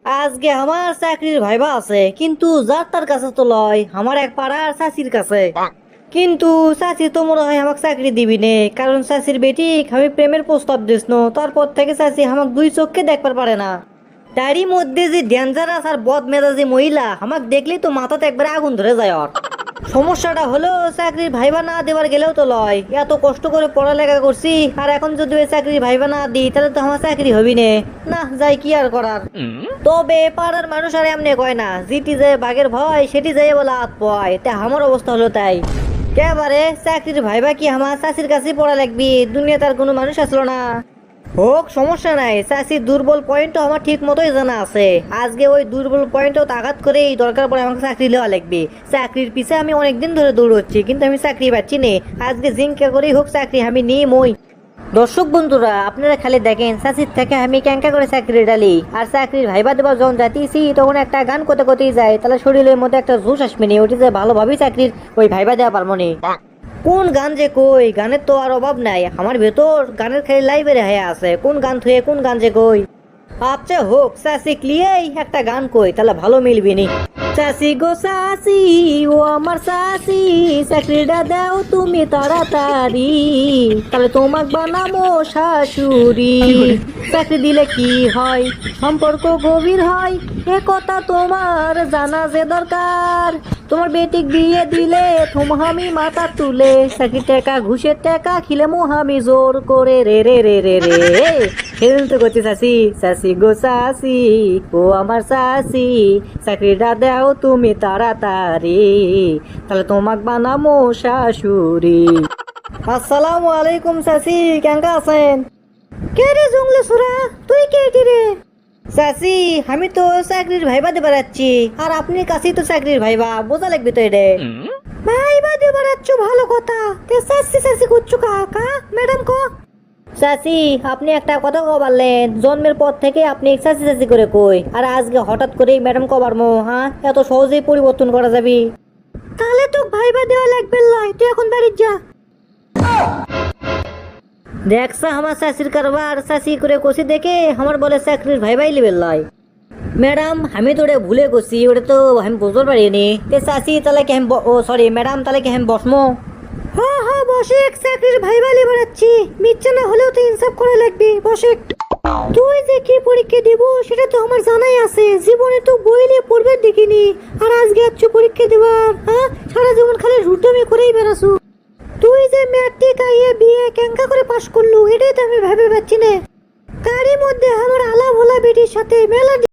আজকে আমার চাকরির ভাইবা আছে, কিন্তু যার তার কাছে তো লয়, আমার এক পাড়ার চাচির কাছে। কিন্তু চাচি তো মনে হয় আমাকে চাকরি দিবি নে, কারণ চাচির বেটি আমি প্রেমের প্রস্তাব দিস নো, তারপর থেকে চাচি আমাকে দুই চোখকে দেখবার পারে না। তারই মধ্যে যে ডেঞ্জারাস আর বদ মেজাজি মহিলা আমাকে দেখলেই তো মাথাতে একবারে আগুন ধরে যায়। ওর সমস্যাটা হলো চাকরির ভাইবা না দেবার গেলেও তো লয়, এত কষ্ট করে পড়ালেখা করছি, আর এখন যদি ওই চাকরির ভাইবা না দিই তাহলে তো আমার চাকরি হবি নে। না যাই কি আর করার। তবে পাড়ার মানুষ আর এমনি কয় না, যেটি যে বাঘের ভয় সেটি যাই বলে হাত পায়, তা আমার অবস্থা হলো তাই। এবারে চাকরির ভাইবা কি আমার চাষির কাছে পড়া লাগবি, দুনিয়া তার কোনো মানুষ আসলো না। হোক সমস্যা নাই, চাষির দুর্বল পয়েন্টও আমার ঠিক মতোই জানা আছে। আজকে ওই দুর্বল পয়েন্টও আঘাত করে দরকার পড়ে আমাকে চাকরি দেওয়া লাগবে। চাকরির পিছে আমি অনেকদিন ধরে দৌড়চ্ছি, কিন্তু আমি চাকরি পাচ্ছি না। আজকে জিঙ্কা করেই হোক চাকরি আমি নিই মই। দর্শক বন্ধুরা, আপনারা খালি দেখেন চাষির থেকে আমি ক্যাঙ্কা করে চাকরি ডালি, আর চাকরির ভাইবা দেবার যখন যাইতেছি তখন একটা গান কোতে কোতেই যায়, তাহলে শরীরের মধ্যে একটা জোশ আসবে নি, ওটি যে ভালোভাবেই চাকরির ওই ভাইবা দেওয়া পারবো নি। কোন গান যে কই, গানের তো আর অভাব নাই আমার ভেতর, গানের খালি লাইব্রেরি হয়ে আছে, কোন গান থুয়ে কোন গান যে কই। আচ্ছা হোক, চাষি ক্লিয়াই একটা গান কই, তাহলে ভালো মিলবি নি। চাষি গো চাষি, ও আমার চাষি, চাকরিটা দাও তুমি তাড়াতাড়ি, তাহলে তোমাক বানাবো শাশুড়ি। চাকরি দিলে কি হয়, সম্পর্ক গভীর হয়, এ কথা তোমার জানা যে দরকার। তোমার বেটিক বিয়ে দিলে আমি মাথা তুলে, চাকরি টাকা ঘুষের টাকা খিলে আমি জোর করে রে রে রে রে রে। সেদিন তো করছি চাষি, চাষি গো চাষি, ও আমার চাষি, চাকরিটা দাও তুমি তাড়াতাড়ি, তাহলে তোমাক বানাবো শাশুড়ি। আসসালামু আলাইকুম চাষি, কেমন আছেন? কে রে জঙ্গলে সুরা, তুই কে রে? চাচি আমি তো চাকরির ভাইবা দিয়ে বেড়াচ্ছি, আর আপনি কাছেই তো চাকরির ভাইবা, বোঝা লাগবে তো এটা। ভাইবা দিয়ে বেড়াচ্ছ ভালো কথা, তে চাচি চাচি করছো কাকা ম্যাডাম কো। চাচি আপনি একটা কথা কবারলেন, জন্মের পর থেকে আপনি চাচি চাচি করে কই, আর আজকে হঠাৎ করেই ম্যাডাম কবার মো, হ্যাঁ এত সহজেই পরিবর্তন করা যাবে? তাহলে তো ভাইবা দেওয়া লাগবে লয়, তুই এখন বাড়ি যা। দেখছা আমার চাষির কারবার, চাষি করে কষি দেখে আমার বলে চাকরির ভাই ভাই লিবেল লয়। ম্যাডাম আমি তো ওটা ভুলে গেছি, ওটা তো আমি বুঝতে পারিনি। তে চাষি তাহলে কি ও সরি ম্যাডাম, তাহলে কি আমি বসমো? হ্যাঁ হ্যাঁ বসে, চাকরির ভাই ভাই লিবারাচ্ছি, মিথ্যা না হলেও তো ইনসাফ করা লাগবে, বসে। তুই যে কি পরীক্ষা দিব সেটা তো আমার জানাই আছে, জীবনে তো বইলে পড়বে দেখিনি, আর আজকে যাচ্ছ পরীক্ষা দেবার, হ্যাঁ সারা জীবন খালি রুটামি করেই বেড়াছু। তুই যে ম্যাট্রিক আইয়ে বিয়ে কেঙ্কা করে পাশ করলু, এটাই তো আমি ভেবে পাচ্ছি না। তারই মধ্যে আমার আলা ভোলা বেটির সাথে মেলা